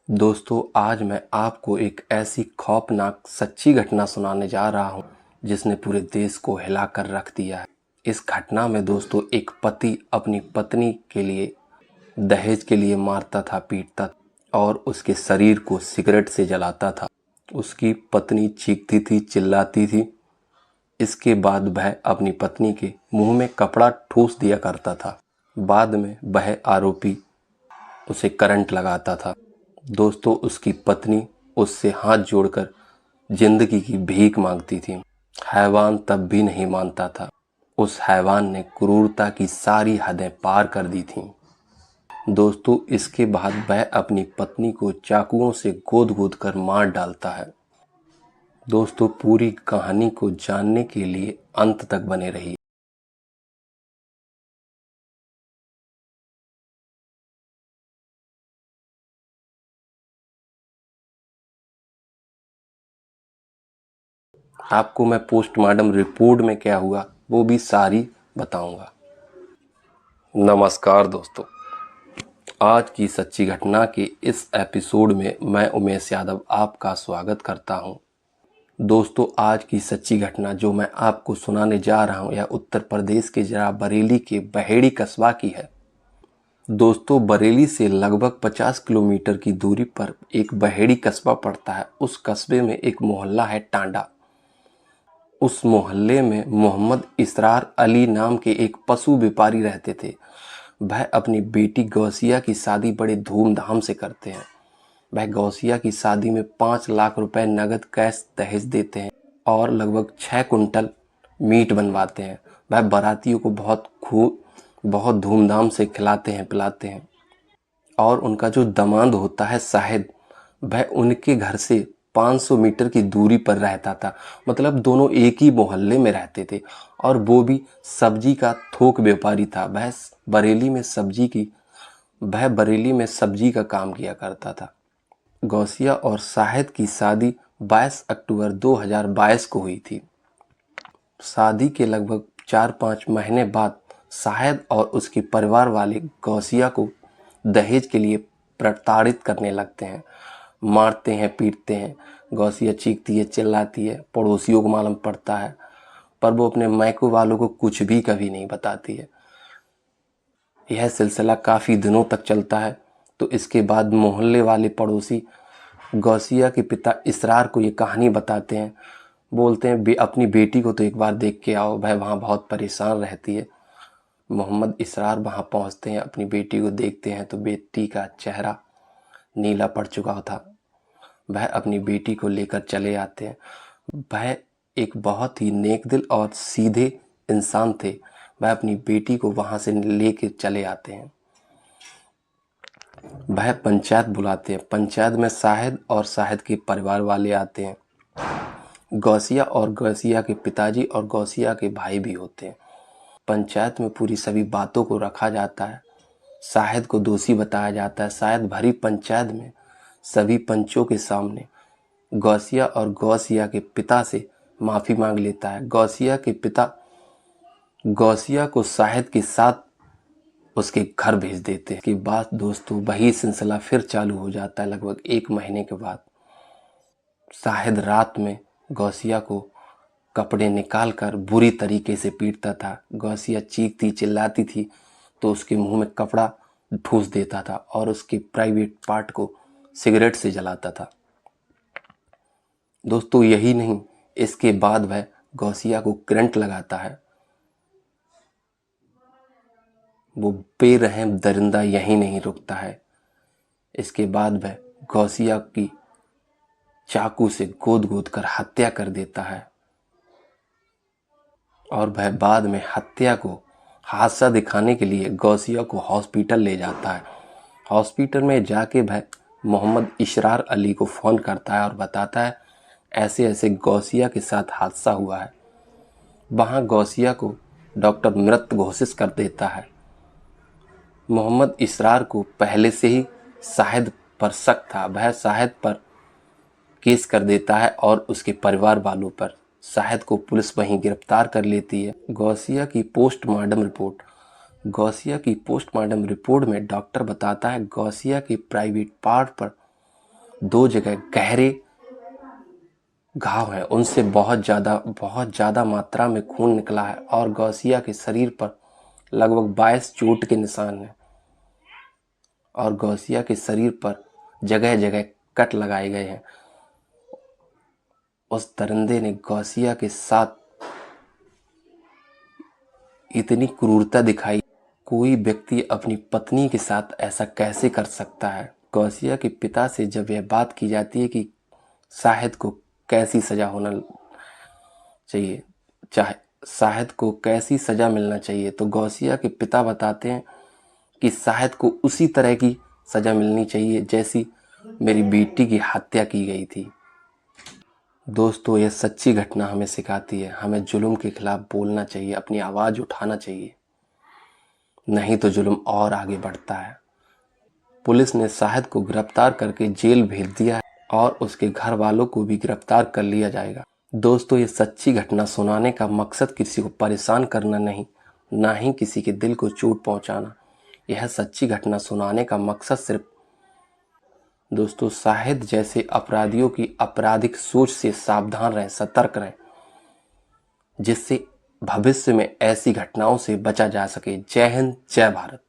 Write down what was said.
दोस्तों, आज मैं आपको एक ऐसी खौफनाक सच्ची घटना सुनाने जा रहा हूं जिसने पूरे देश को हिलाकर रख दिया है। इस घटना में दोस्तों एक पति अपनी पत्नी के लिए दहेज के लिए मारता था, पीटता था और उसके शरीर को सिगरेट से जलाता था। उसकी पत्नी चीखती थी, चिल्लाती थी। इसके बाद वह अपनी पत्नी के मुंह में कपड़ा ठूस दिया करता था। बाद में वह आरोपी उसे करंट लगाता था। दोस्तों, उसकी पत्नी उससे हाथ जोड़कर जिंदगी की भीख मांगती थी। हैवान तब भी नहीं मानता था। उस हैवान ने क्रूरता की सारी हदें पार कर दी थीं। दोस्तों, इसके बाद वह अपनी पत्नी को चाकुओं से गोद गोद कर मार डालता है। दोस्तों, पूरी कहानी को जानने के लिए अंत तक बने रहिए। आपको मैं पोस्टमार्टम रिपोर्ट में क्या हुआ वो भी सारी बताऊंगा। नमस्कार दोस्तों, आज की सच्ची घटना के इस एपिसोड में मैं उमेश यादव आपका स्वागत करता हूं। दोस्तों, आज की सच्ची घटना जो मैं आपको सुनाने जा रहा हूं यह उत्तर प्रदेश के जरा बरेली के बहेड़ी कस्बा की है। दोस्तों, बरेली से लगभग 50 किलोमीटर की दूरी पर एक बहेड़ी कस्बा पड़ता है। उस कस्बे में एक मोहल्ला है टांडा। उस मोहल्ले में मोहम्मद इसरार अली नाम के एक पशु व्यापारी रहते थे। वह अपनी बेटी गौसिया की शादी बड़े धूमधाम से करते हैं। वह गौसिया की शादी में 5 लाख रुपए नगद कैश दहेज देते हैं और लगभग 6 कुंटल मीट बनवाते हैं। वह बारातियों को बहुत धूमधाम से खिलाते हैं, पिलाते हैं। और उनका जो दामाद होता है शाहिद, वह उनके घर से 500 मीटर की दूरी पर रहता था। मतलब दोनों एक ही मोहल्ले में रहते थे। और वो भी सब्जी का थोक व्यापारी था। वह बरेली में सब्जी का काम किया करता था। गौसिया और शाहिद की शादी 22 अक्टूबर 2022 को हुई थी। शादी के लगभग 4-5 महीने बाद शाहिद और उसके परिवार वाले गौसिया को दहेज के लिए प्रताड़ित करने लगते हैं। मारते हैं, पीटते हैं। गौसिया चीखती है, चिल्लाती है। पड़ोसियों को मालूम पड़ता है, पर वो अपने मायके वालों को कुछ भी कभी नहीं बताती है। यह सिलसिला काफ़ी दिनों तक चलता है। तो इसके बाद मोहल्ले वाले पड़ोसी गौसिया के पिता इसरार को ये कहानी बताते हैं। बोलते हैं अपनी बेटी को तो एक बार देख के आओ, वह वहाँ बहुत परेशान रहती है। मोहम्मद इसरार वहाँ पहुँचते हैं, अपनी बेटी को देखते हैं तो बेटी का चेहरा नीला पड़ चुका था। वह अपनी बेटी को लेकर चले आते हैं। वह एक बहुत ही नेक दिल और सीधे इंसान थे। वह अपनी बेटी को वहाँ से लेके चले आते हैं। वह पंचायत बुलाते हैं। पंचायत में शाहिद और शाहिद के परिवार वाले आते हैं। गौसिया और गौसिया के पिताजी और गौसिया के भाई भी होते हैं। पंचायत में पूरी सभी बातों को रखा जाता है। शाहिद को दोषी बताया जाता है। शाहिद भरी पंचायत में सभी पंचों के सामने गौसिया और गौसिया के पिता से माफ़ी मांग लेता है। गौसिया के पिता गौसिया को शाहिद के साथ उसके घर भेज देते हैं। इसके बाद दोस्तों वही सिलसिला फिर चालू हो जाता है। लगभग 1 महीने के बाद शाहिद रात में गौसिया को कपड़े निकाल कर बुरी तरीके से पीटता था। गौसिया चीखती चिल्लाती थी तो उसके मुंह में कपड़ा ठूस देता था और उसके प्राइवेट पार्ट को सिगरेट से जलाता था। दोस्तों, यही नहीं, इसके बाद वह गौसिया को करंट लगाता है। वो बेरहम दरिंदा यहीं नहीं रुकता है। इसके बाद वह गौसिया की चाकू से गोद गोद कर हत्या कर देता है। और वह बाद में हत्या को हादसा दिखाने के लिए गौसिया को हॉस्पिटल ले जाता है। हॉस्पिटल में जाके वह मोहम्मद इसरार अली को फ़ोन करता है और बताता है ऐसे ऐसे गौसिया के साथ हादसा हुआ है। वहाँ गौसिया को डॉक्टर मृत घोषित कर देता है। मोहम्मद इसरार को पहले से ही शाहिद पर शक था। वह शाहिद पर केस कर देता है और उसके परिवार वालों पर। शाहिद को पुलिस वहीं गिरफ्तार कर लेती है। गौसिया की पोस्टमार्टम रिपोर्ट में डॉक्टर बताता है गौसिया के प्राइवेट पार्ट पर 2 जगह गहरे घाव हैं, उनसे बहुत ज़्यादा मात्रा में खून निकला है और गौसिया के शरीर पर लगभग 22 चोट के निशान हैं और गौसिया के शरीर पर जगह जगह कट लगाए गए हैं। उस दरिंदे ने गौसिया के साथ इतनी क्रूरता दिखाई। कोई व्यक्ति अपनी पत्नी के साथ ऐसा कैसे कर सकता है। गौसिया के पिता से जब यह बात की जाती है कि शाहिद को कैसी सजा होना चाहिए, चाहे शाहिद को कैसी सजा मिलना चाहिए, तो गौसिया के पिता बताते हैं कि शाहिद को उसी तरह की सजा मिलनी चाहिए जैसी मेरी बेटी की हत्या की गई थी। दोस्तों, यह सच्ची घटना हमें सिखाती है, हमें जुल्म के खिलाफ बोलना चाहिए, अपनी आवाज़ उठाना चाहिए, नहीं तो जुल्म और आगे बढ़ता है। पुलिस ने शाहिद को गिरफ्तार करके जेल भेज दिया है और उसके घर वालों को भी गिरफ्तार कर लिया जाएगा। दोस्तों, ये सच्ची घटना सुनाने का मकसद किसी को परेशान करना नहीं, ना ही किसी के दिल को चोट पहुंचाना। यह सच्ची घटना सुनाने का मकसद सिर्फ दोस्तों शाहिद जैसे अपराधियों की आपराधिक सोच से सावधान रहें, सतर्क रहें, जिससे भविष्य में ऐसी घटनाओं से बचा जा सके। जय हिंद, जय भारत।